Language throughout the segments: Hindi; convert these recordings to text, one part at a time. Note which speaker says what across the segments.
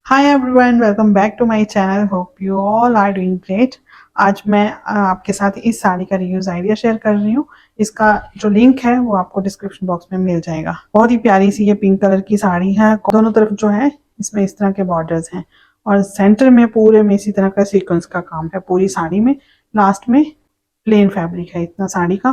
Speaker 1: Hi everyone, welcome back to my channel. Hope you all are doing great. आज मैं आपके साथ इस साड़ी का रिव्यूज आइडिया शेयर कर रही हूँ। इसका जो लिंक है वो आपको डिस्क्रिप्शन बॉक्स में मिल जाएगा। बहुत ही प्यारी सी ये पिंक कलर की साड़ी है। दोनों तरफ जो है इसमें इस तरह के बॉर्डर्स हैं और सेंटर में पूरे में इसी तरह का सीक्वेंस का काम है। पूरी साड़ी में लास्ट में प्लेन फैब्रिक है इतना साड़ी का।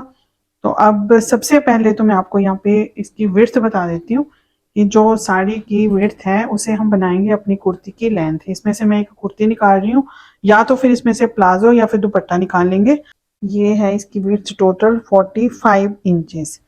Speaker 1: तो अब सबसे पहले तो मैं आपको यहाँ पे इसकी विड्थ बता देती हूँ कि जो साड़ी की विड्थ है उसे हम बनाएंगे अपनी कुर्ती की लेंथ। इसमें से मैं एक कुर्ती निकाल रही हूँ, या तो फिर इसमें से प्लाजो या फिर दुपट्टा निकाल लेंगे। ये है इसकी विड्थ टोटल 45 इंचेस।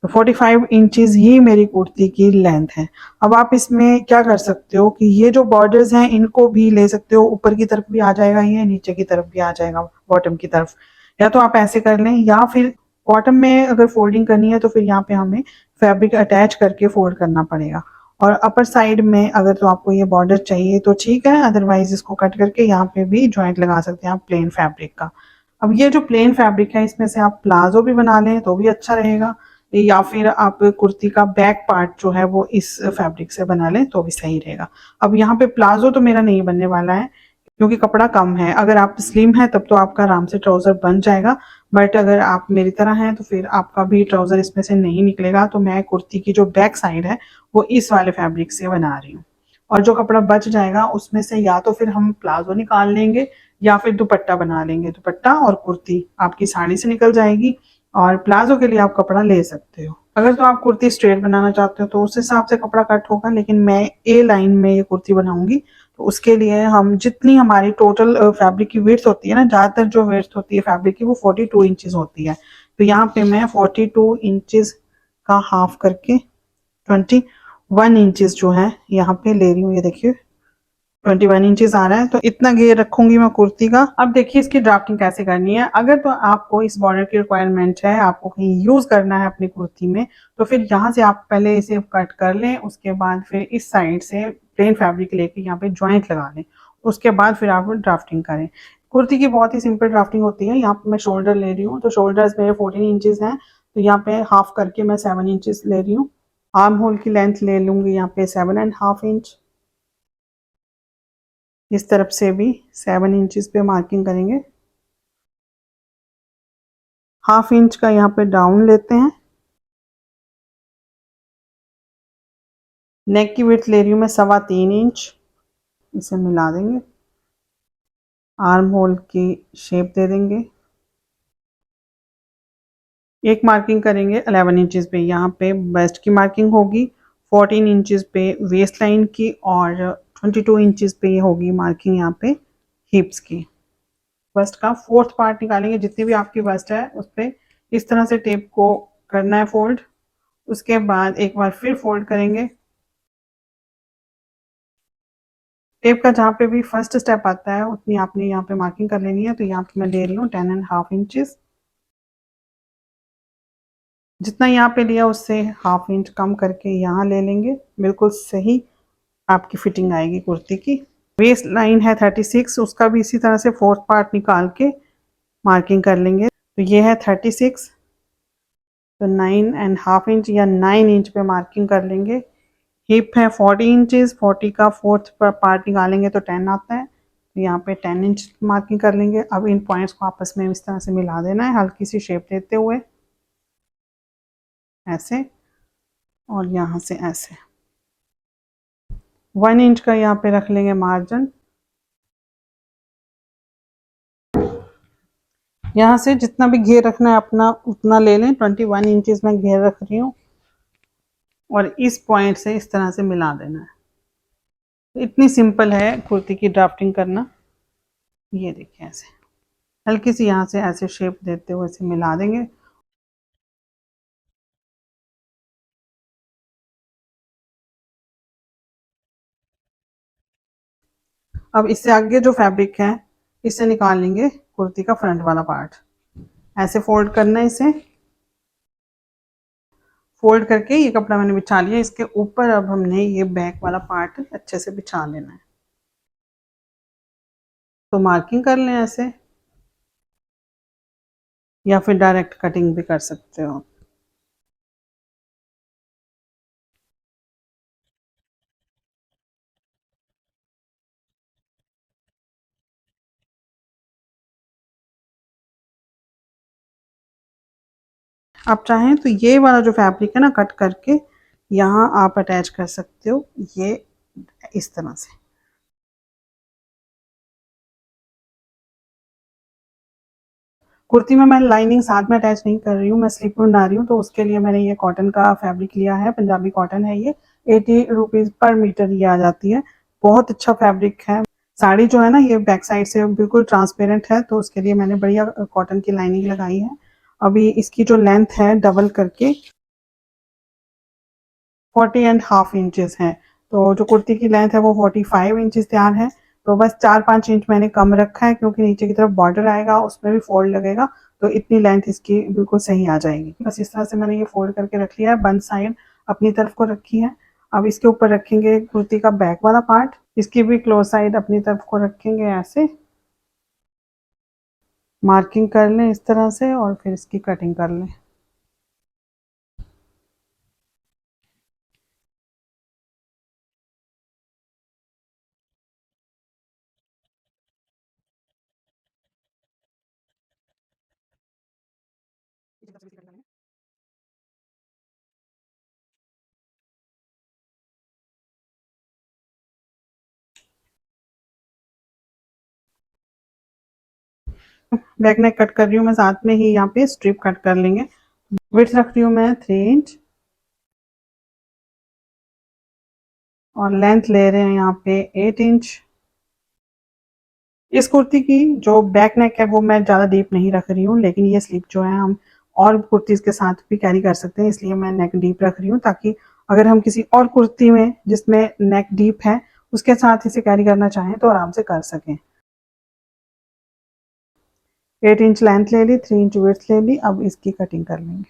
Speaker 1: तो 45 इंचेस ही मेरी कुर्ती की लेंथ है। अब आप इसमें क्या कर सकते हो कि ये जो बॉर्डर्स हैं इनको भी ले सकते हो, ऊपर की तरफ भी आ जाएगा, ये नीचे की तरफ भी आ जाएगा, बॉटम की तरफ। या तो आप ऐसे कर लें, या फिर बॉटम में अगर फोल्डिंग करनी है तो फिर यहाँ पे हमें फैब्रिक अटैच करके फोल्ड करना पड़ेगा। और अपर साइड में अगर तो आपको ये बॉर्डर चाहिए तो ठीक है, अदरवाइज इसको कट करके यहाँ पे भी जॉइंट लगा सकते हैं आप प्लेन फैब्रिक का। अब ये जो प्लेन फैब्रिक है इसमें से आप प्लाजो भी बना लें तो भी अच्छा रहेगा, या फिर आप कुर्ती का बैक पार्ट जो है वो इस फैब्रिक से बना लें तो भी सही रहेगा। अब यहाँ पे प्लाजो तो मेरा नहीं बनने वाला है क्योंकि कपड़ा कम है। अगर आप स्लिम है तब तो आपका आराम से ट्राउजर बन जाएगा, बट अगर आप मेरी तरह हैं तो फिर आपका भी ट्राउजर इसमें से नहीं निकलेगा। तो मैं कुर्ती की जो बैक साइड है वो इस वाले फैब्रिक से बना रही हूँ, और जो कपड़ा बच जाएगा उसमें से या तो फिर हम प्लाजो निकाल लेंगे या फिर दुपट्टा बना लेंगे। दुपट्टा और कुर्ती आपकी साड़ी से निकल जाएगी, और प्लाजो के लिए आप कपड़ा ले सकते हो। अगर तो आप कुर्ती स्ट्रेट बनाना चाहते हो तो उस हिसाब से कपड़ा कट होगा, लेकिन मैं ए लाइन में ये कुर्ती बनाऊंगी तो उसके लिए हम जितनी हमारी टोटल फैब्रिक की विड्थ होती है ना, ज़्यादातर जो विड्थ होती है फैब्रिक की वो 42 इंचेस होती है। तो यहाँ पे मैं 42 इंचेस का हाफ करके 21 इंचेस जो है यहाँ पे ले रही हूँ। ये देखिए 21 इंचेस आ रहा है, तो इतना घेर रखूंगी मैं कुर्ती का। अब देखिए इसकी ड्राफ्टिंग कैसे करनी है। अगर तो आपको इस बॉर्डर की रिक्वायरमेंट है, आपको कहीं यूज करना है अपनी कुर्ती में, तो फिर यहाँ से आप पहले इसे कट कर लें। उसके बाद फिर इस साइड से प्लेन फैब्रिक लेके यहाँ पे ज्वाइंट लगा लें। उसके बाद फिर आप ड्राफ्टिंग करें। कुर्ती की बहुत ही सिंपल ड्राफ्टिंग होती है। यहाँ पे मैं शोल्डर ले रही हूँ, तो शोल्डर्स मेरे 14 इंचेस हैं, तो यहाँ पे हाफ करके मैं 7 इंचेस ले रही हूँ। आर्म होल की लेंथ ले लूंगी यहाँ पे 7.5 इंच। इस तरफ से भी 7 इंचेस पे मार्किंग करेंगे। हाफ इंच का यहाँ पे डाउन लेते हैं। नेक की विड्थ ले रही हूँ मैं 3.25 इंच। इसे मिला देंगे। आर्म होल की शेप दे देंगे। एक मार्किंग करेंगे 11 इंचेस पे, यहाँ पे वेस्ट की मार्किंग होगी। 14 इंचेस पे वेस्ट लाइन की, और 22 इंचेस पे होगी मार्किंग यहाँ पे हिप्स की। वेस्ट का फोर्थ पार्ट निकालेंगे। जितनी भी आपकी वेस्ट है उस पर इस तरह से टेप को करना है फोल्ड। उसके बाद एक बार फिर फोल्ड करेंगे। टेप का जहाँ पे भी फर्स्ट स्टेप आता है उतनी आपने यहाँ पे मार्किंग कर लेनी है। तो यहाँ पे मैं ले रही हूँ 10.5 इंचेस। जितना यहाँ पे लिया उससे हाफ इंच कम करके यहाँ ले लेंगे। बिल्कुल सही आपकी फिटिंग आएगी कुर्ती की। वेस्ट लाइन है 36, उसका भी इसी तरह से फोर्थ पार्ट निकाल के मार्किंग कर लेंगे। तो ये है 36, तो 9.5 इंच या 9 इंच पे मार्किंग कर लेंगे। हिप है 40 इंचेस, 40 का फोर्थ पार्ट निकालेंगे तो 10 आता है। तो यहाँ पे 10 इंच मार्किंग कर लेंगे। अब इन पॉइंट्स को आपस में इस तरह से मिला देना है, हल्की सी शेप देते हुए, ऐसे, और यहाँ से ऐसे 1 इंच का यहाँ पे रख लेंगे मार्जिन। यहाँ से जितना भी घेर रखना है अपना उतना ले लें। 21 इंचेस में घेर रख रही हूँ, और इस पॉइंट से इस तरह से मिला देना है। तो इतनी सिंपल है कुर्ती की ड्राफ्टिंग करना। ये देखिए ऐसे हल्की सी यहाँ से ऐसे शेप देते हुए इसे मिला देंगे। अब इससे आगे जो फैब्रिक है इससे निकाल लेंगे कुर्ती का फ्रंट वाला पार्ट। ऐसे फोल्ड करना है इसे। फोल्ड करके ये कपड़ा मैंने बिछा लिया। इसके ऊपर अब हमने ये बैक वाला पार्ट अच्छे से बिछा लेना है। तो मार्किंग कर लें ऐसे, या फिर डायरेक्ट कटिंग भी कर सकते हो। आप चाहें तो ये वाला जो फैब्रिक है ना, कट करके यहाँ आप अटैच कर सकते हो, ये इस तरह से। कुर्ती में मैं लाइनिंग साथ में अटैच नहीं कर रही हूँ, मैं स्लीप में बना रही हूँ, तो उसके लिए मैंने ये कॉटन का फैब्रिक लिया है, पंजाबी कॉटन है ये। 80 रुपीज़ पर मीटर ये आ जाती है। बहुत अच्छा फैब्रिक है। साड़ी जो है ना, ये बैक साइड से बिल्कुल ट्रांसपेरेंट है, तो उसके लिए मैंने बढ़िया कॉटन की लाइनिंग लगाई है। अभी इसकी जो लेंथ है डबल करके 40.5 इंचेस है। तो जो कुर्ती की लेंथ है वो 45 इंचेस तैयार है। तो बस 4-5 इंच मैंने कम रखा है, क्योंकि नीचे की तरफ बॉर्डर आएगा, उसमें भी फोल्ड लगेगा, तो इतनी लेंथ इसकी बिल्कुल सही आ जाएगी। बस इस तरह से मैंने ये फोल्ड करके रख लिया है, बंद साइड अपनी तरफ को रखी है। अब इसके ऊपर रखेंगे कुर्ती का बैक वाला पार्ट, इसकी भी क्लोज साइड अपनी तरफ को रखेंगे, ऐसे मार्किंग कर लें इस तरह से, और फिर इसकी कटिंग कर लें। बैक नेक कट कर रही हूँ मैं, साथ में ही यहाँ पे स्ट्रिप कट कर लेंगे। विड्थ रख रही हूँ मैं 3 इंच, और लेंथ ले रहे हैं यहाँ पे 8 इंच। इस कुर्ती की जो बैक नेक है वो मैं ज़्यादा डीप नहीं रख रही हूँ, लेकिन ये स्लीव जो है हम और कुर्तीज़ के साथ भी कैरी कर सकते हैं, इसलिए मैं नेक डीप रख रही हूँ, ताकि अगर हम किसी और कुर्ती में जिसमें नेक डीप है उसके साथ इसे कैरी करना चाहें तो आराम से कर सकें। 8 इंच लेंथ ले ली, 3 इंच विड्थ ले ली। अब इसकी कटिंग कर लेंगे।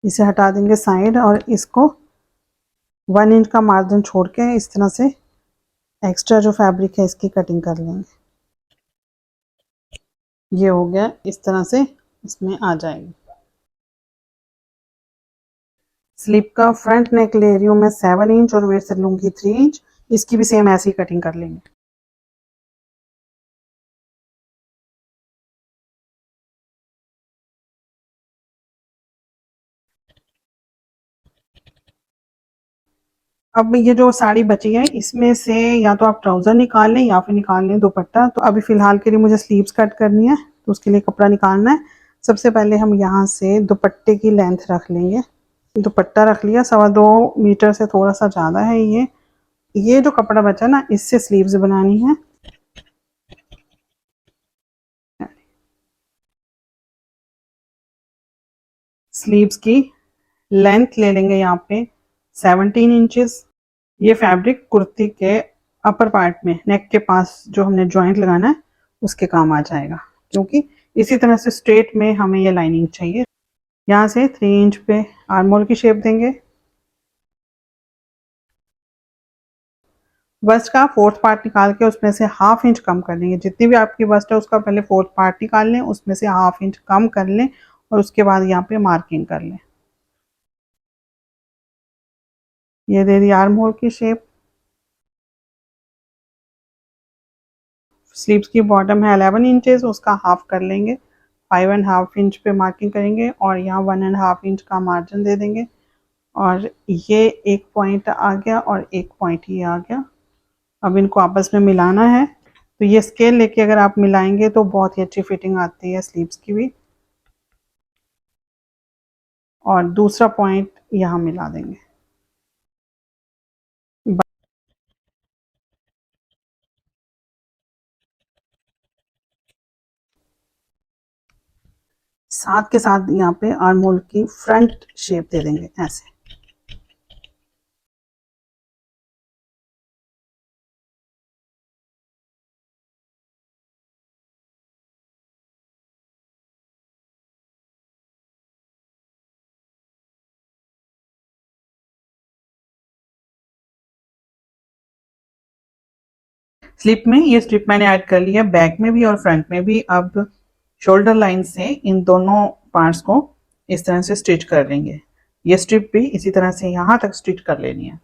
Speaker 1: इसे हटा देंगे साइड, और इसको 1 इंच का मार्जिन छोड़ के इस तरह से एक्स्ट्रा जो फैब्रिक है इसकी कटिंग कर लेंगे। ये हो गया, इस तरह से इसमें आ जाएगी। स्लीप का फ्रंट नेक ले रही हूँ मैं 7 इंच, और वेस्ट लूंगी 3 इंच। इसकी भी सेम ऐसी कटिंग कर लेंगे। अब ये जो साड़ी बची है इसमें से या तो आप ट्राउजर निकाल लें या फिर निकाल लें दुपट्टा। तो अभी फिलहाल के लिए मुझे स्लीव्स कट करनी है, तो उसके लिए कपड़ा निकालना है। सबसे पहले हम यहाँ से दुपट्टे की लेंथ रख लेंगे। दुपट्टा रख लिया, 2.25 मीटर से थोड़ा सा ज़्यादा है ये जो कपड़ा बचा ना, इससे स्लीव्स बनानी है। स्लीव्स की लेंथ ले लेंगे यहाँ पे 17 इंचेस। ये फैब्रिक कुर्ती के अपर पार्ट में नेक के पास जो हमने जॉइंट लगाना है उसके काम आ जाएगा, क्योंकि इसी तरह से स्ट्रेट में हमें ये लाइनिंग चाहिए। यहाँ से 3 इंच पे आर्म होल की शेप देंगे। बस्ट का फोर्थ पार्ट निकाल के उसमें से 1/2 इंच कम कर लेंगे। जितनी भी आपकी बस्ट है उसका पहले फोर्थ पार्ट निकाल लें, उसमें से 1/2 इंच कम कर लें, और उसके बाद यहाँ पे मार्किंग कर लें। ये दे दी आर्म होल की शेप। स्लीव्स की बॉटम है 11 इंचेस, उसका हाफ कर लेंगे। 5.5 इंच पे मार्किंग करेंगे, और यहाँ 1.5 इंच का मार्जिन दे देंगे। और ये एक पॉइंट आ गया और एक पॉइंट ये आ गया। अब इनको आपस में मिलाना है। तो ये स्केल लेके अगर आप मिलाएंगे तो बहुत ही अच्छी फिटिंग आती है स्लीव्स की भी। और दूसरा पॉइंट यहाँ मिला देंगे। साथ के साथ यहाँ पे आर्म होल की फ्रंट शेप दे देंगे ऐसे। स्लिप में ये स्ट्रिप मैंने ऐड कर लिया, बैक में भी और फ्रंट में भी। अब शोल्डर लाइन से इन दोनों पार्ट्स को इस तरह से स्टिच कर लेंगे। ये स्ट्रिप भी इसी तरह से यहाँ तक स्टिच कर लेनी है।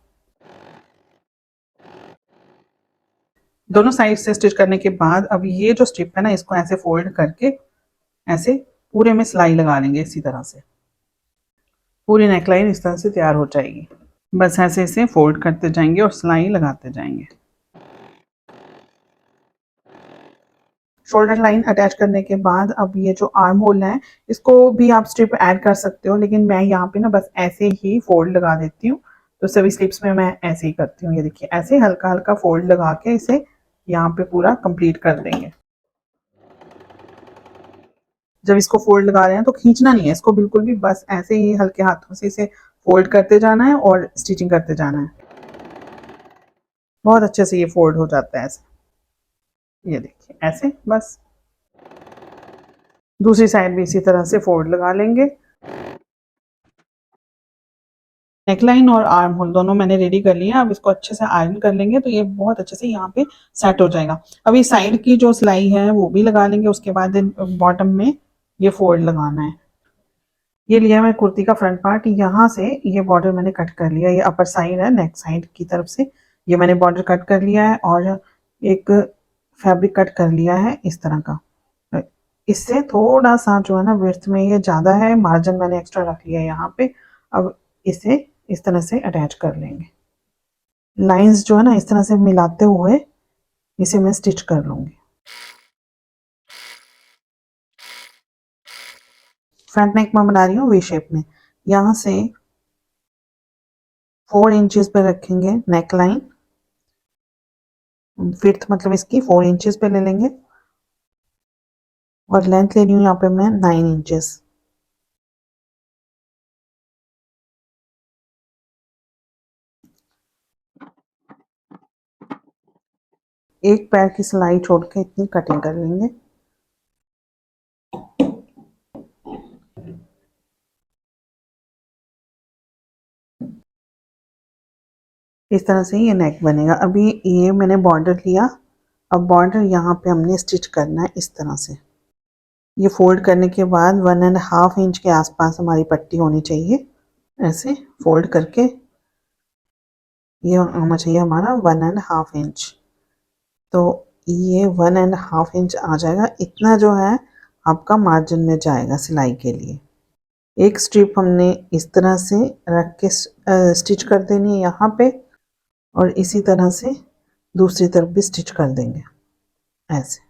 Speaker 1: दोनों साइड से स्टिच करने के बाद अब ये जो स्ट्रिप है ना, इसको ऐसे फोल्ड करके ऐसे पूरे में सिलाई लगा लेंगे। इसी तरह से पूरी नेकलाइन इस तरह से तैयार हो जाएगी। बस ऐसे इसे फोल्ड करते जाएंगे और सिलाई लगाते जाएंगे। शोल्डर लाइन अटैच करने के बाद अब ये जो आर्म होल है, इसको भी आप स्ट्रिप ऐड कर सकते हो, लेकिन मैं यहाँ पे ना बस ऐसे ही फोल्ड लगा देती हूँ। तो सभी स्लिप्स में मैं ऐसे ही करती हूँ। ये देखिए ऐसे हल्का हल्का फोल्ड लगा के इसे यहाँ पे पूरा कंप्लीट कर देंगे। जब इसको फोल्ड लगा रहे हैं तो खींचना नहीं है इसको बिल्कुल भी, बस ऐसे ही हल्के हाथों से इसे फोल्ड करते जाना है और स्टिचिंग करते जाना है। बहुत अच्छे से ये फोल्ड हो जाता है ऐसे। ये देखिए ऐसे बस। दूसरी साइड भी इसी तरह से फोल्ड लगा लेंगे। नेकलाइन और आर्म होल दोनों मैंने रेडी कर लिया। अब इसको अच्छे से आयरन कर लेंगे तो ये बहुत अच्छे से यहाँ पे सेट हो जाएगा। अभी साइड की जो सिलाई है वो भी लगा लेंगे। उसके बाद बॉटम में ये फोल्ड लगाना है। ये लिया मैं कुर्ती का फ्रंट पार्ट, यहाँ से ये बॉर्डर मैंने कट कर लिया। ये अपर साइड है, नेक साइड की तरफ से ये मैंने बॉर्डर कट कर लिया है और एक फैब्रिक कट कर लिया है इस तरह का। इससे थोड़ा सा जो है ना विड्थ में ये ज़्यादा है, मार्जिन मैंने एक्स्ट्रा रख लिया है यहाँ पे। अब इसे इस तरह से अटैच कर लेंगे। लाइंस जो है ना इस तरह से मिलाते हुए इसे मैं स्टिच कर लूँगी। फ्रंट नेक मैं बना रही हूँ वी शेप में। यहाँ से 4 इंचेस पे रखेंगे नेक लाइन। विड्थ मतलब इसकी 4 इंचेस पे ले लेंगे और लेंथ ले रही हूँ यहाँ पे मैं 9 इंचेस। एक पैर की सिलाई छोड़ के इतनी कटिंग कर लेंगे। इस तरह से ये नेक बनेगा। अभी ये मैंने बॉर्डर लिया, अब बॉर्डर यहाँ पे हमने स्टिच करना है इस तरह से। ये फोल्ड करने के बाद 1.5 इंच के आसपास हमारी पट्टी होनी चाहिए। ऐसे फोल्ड करके ये होना चाहिए हमारा 1.5 इंच। तो ये 1.5 इंच आ जाएगा। इतना जो है आपका मार्जिन में जाएगा सिलाई के लिए। एक स्ट्रिप हमने इस तरह से रख के स्टिच कर देनी है यहाँ पे और इसी तरह से दूसरी तरफ भी स्टिच कर देंगे ऐसे।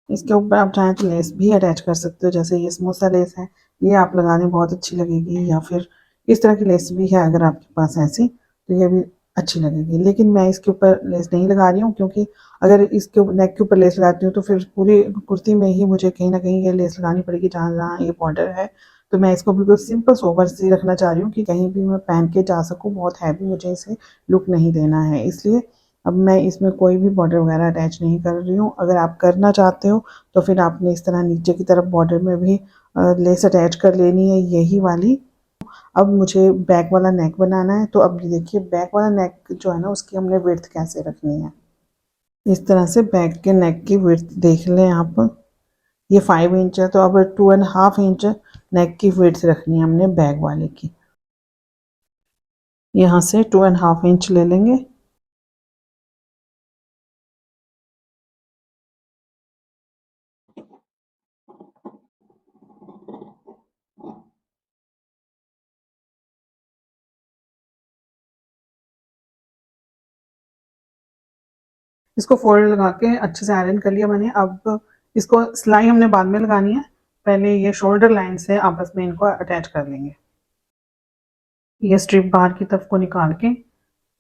Speaker 1: इसके ऊपर आप चाहें तो लेस भी अटैच कर सकते हो। जैसे ये समोसा लेस है, ये आप लगाने बहुत अच्छी लगेगी। या फिर इस तरह की लेस भी है अगर आपके पास ऐसी, तो ये भी अच्छी लगेगी। लेकिन मैं इसके ऊपर लेस नहीं लगा रही हूँ, क्योंकि अगर इसके नेक के ऊपर लेस लगाती हूँ तो फिर पूरी कुर्ती में ही मुझे कहीं ना कहीं ये लेस लगानी पड़ेगी जहाँ जहाँ ये बॉर्डर है। तो मैं इसको बिल्कुल सिंपल सोबर से रखना चाह रही हूँ कि कहीं भी मैं पहन के जा सकूँ। बहुत हैवी मुझे इसे लुक नहीं देना है, इसलिए अब मैं इसमें कोई भी बॉर्डर वगैरह अटैच नहीं कर रही हूँ। अगर आप करना चाहते हो तो फिर आपने इस तरह नीचे की तरफ बॉर्डर में भी लेस अटैच कर लेनी है, यही वाली। अब मुझे बैक वाला नेक बनाना है। तो अब ये देखिए बैक वाला नेक जो है ना उसकी हमने विड्थ कैसे रखनी है। इस तरह से बैक के नेक की विड्थ देख लें आप, ये 5 इंच है तो अब 2.5 इंच नेक की विड्थ रखनी है हमने बैक वाले की। यहाँ से 2.5 इंच ले लेंगे। इसको फोल्ड लगा के अच्छे से आयरन कर लिया मैंने। अब इसको सिलाई हमने बाद में लगानी है, पहले ये शोल्डर लाइन से आपस में इनको अटैच कर लेंगे। ये स्ट्रिप बाहर की तरफ को निकाल के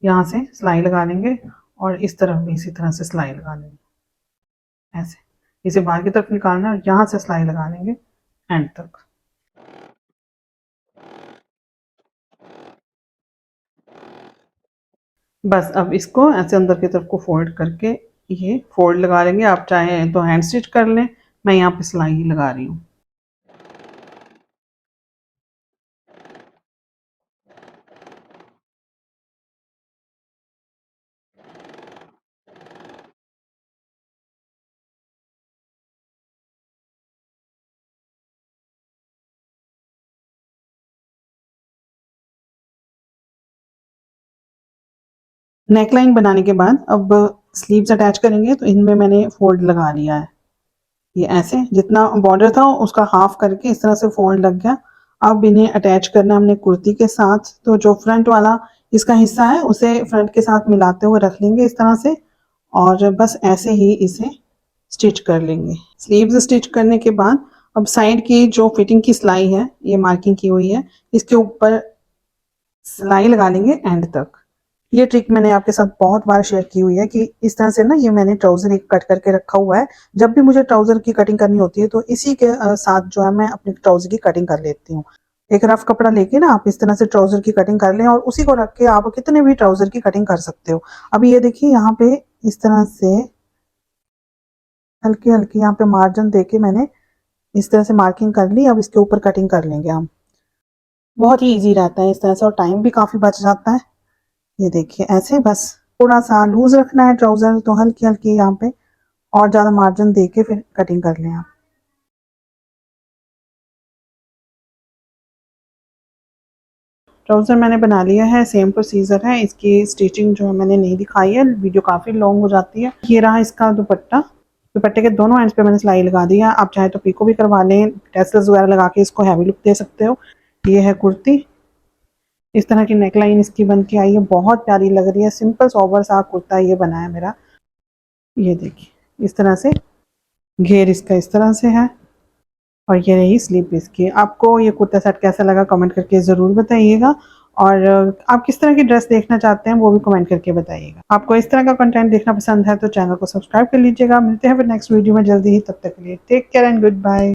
Speaker 1: यहाँ से सिलाई लगा लेंगे और इस तरफ भी इसी तरह से सिलाई लगा लेंगे। ऐसे इसे बाहर की तरफ निकालना है और यहाँ से सिलाई लगा लेंगे एंड तक। बस अब इसको ऐसे अंदर की तरफ को फोल्ड करके ये फोल्ड लगा लेंगे। आप चाहें तो हैंड स्टिच कर लें, मैं यहाँ पे सिलाई ही लगा रही हूँ। नेकलाइन बनाने के बाद अब स्लीव्स अटैच करेंगे, तो इनमें मैंने फोल्ड लगा लिया है। ये ऐसे जितना बॉर्डर था उसका हाफ करके इस तरह से फोल्ड लग गया। अब इन्हें अटैच करना हमने कुर्ती के साथ, तो जो फ्रंट वाला इसका हिस्सा है उसे फ्रंट के साथ मिलाते हुए रख लेंगे इस तरह से, और बस ऐसे ही इसे स्टिच कर लेंगे। स्लीव्स स्टिच करने के बाद अब साइड की जो फिटिंग की सिलाई है, ये मार्किंग की हुई है, इसके ऊपर सिलाई लगा लेंगे एंड तक। ये ट्रिक मैंने आपके साथ बहुत बार शेयर की हुई है कि इस तरह से ना, ये मैंने ट्राउजर एक कट करके रखा हुआ है। जब भी मुझे ट्राउजर की कटिंग करनी होती है तो इसी के साथ जो है मैं अपने ट्राउजर की कटिंग कर लेती हूँ। एक रफ कपड़ा लेके ना आप इस तरह से ट्राउजर की कटिंग कर लें और उसी को रख के आप कितने भी ट्राउजर की कटिंग कर सकते हो। अभी ये देखिए यहाँ पे इस तरह से हल्की हल्की यहाँ पे मार्जिन देके मैंने इस तरह से मार्किंग कर ली। अब इसके ऊपर कटिंग कर लेंगे हम। बहुत ही ईजी रहता है इस तरह से और टाइम भी काफी बच जाता है। ये देखिए ऐसे बस थोड़ा सा लूज रखना है ट्राउजर, तो हल्की हल्की यहाँ पे और ज्यादा मार्जिन दे के फिर कटिंग कर लें आप। ट्राउजर मैंने बना लिया है, सेम प्रोसीजर है। इसकी स्टिचिंग जो है मैंने नहीं दिखाई है, वीडियो काफी लॉन्ग हो जाती है। ये रहा इसका दुपट्टा। दुपट्टे के दोनों एंड्स पे मैंने सिलाई लगा दी है। आप चाहे तो पीको भी करवा लें, टेसल्स वगैरह लगा के इसको हैवी लुक दे सकते हो। ये है कुर्ती, इस तरह की नेकलाइन इसकी बन के आई है, बहुत प्यारी लग रही है। सिंपल सोबर सा कुर्ता ये बना है मेरा। ये देखिए इस तरह से घेर इसका इस तरह से है और ये रही स्लीव इसकी। आपको ये कुर्ता सेट कैसा लगा कमेंट करके ज़रूर बताइएगा, और आप किस तरह की ड्रेस देखना चाहते हैं वो भी कमेंट करके बताइएगा। आपको इस तरह का कंटेंट देखना पसंद है तो चैनल को सब्सक्राइब कर लीजिएगा। मिलते हैं फिर नेक्स्ट वीडियो में जल्दी ही, तब तक के लिए take care and good bye.